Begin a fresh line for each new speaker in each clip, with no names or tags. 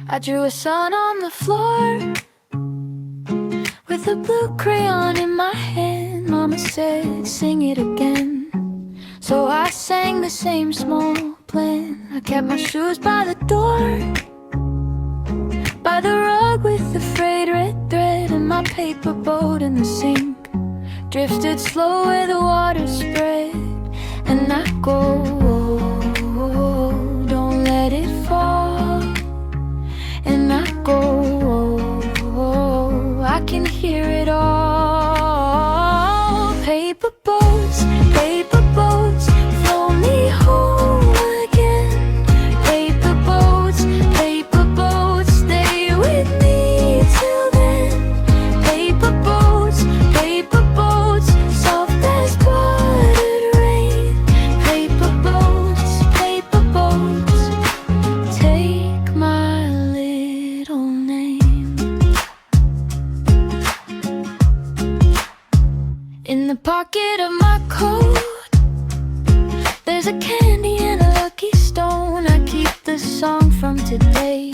I drew a sun on the floor with a blue crayon in my hand. Mama said, sing it again. So I sang the same small plan. I kept my shoes by the door, by the rug with the frayed red thread, and my paper boat in the sink drifted slow where the water spread. And I go, don't let it fall. And I go, I can hear it all. Paper boats, flow me home again. Paper boats, stay with me till then. Paper boats, soft as buttered rain. Paper boats, take my little name. In the pocket of my coat, there's a candy and a lucky stone. I keep the song from today,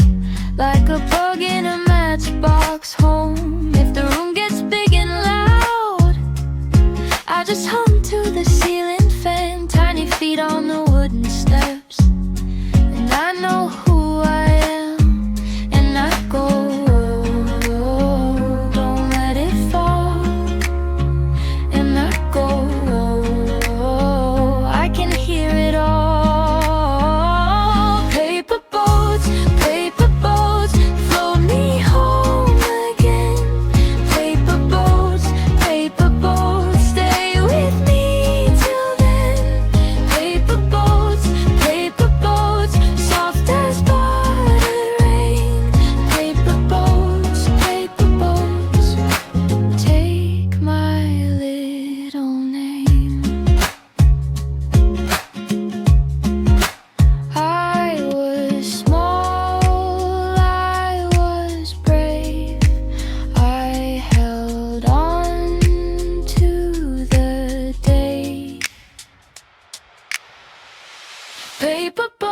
like a bug in a matchbox home. If the room gets big and loud, I just hum to the ceiling fan, tiny feet on the wooden steps. And I know who I am, and I go, don't let it fall. And I go, I can hear it all. Paper boats, float me home again. Paper boats, stay with me till then. Paper boats, soft as buttered rain. Paper boats, take my little name. I was small, I was brave. I held on to the day. Paper boats.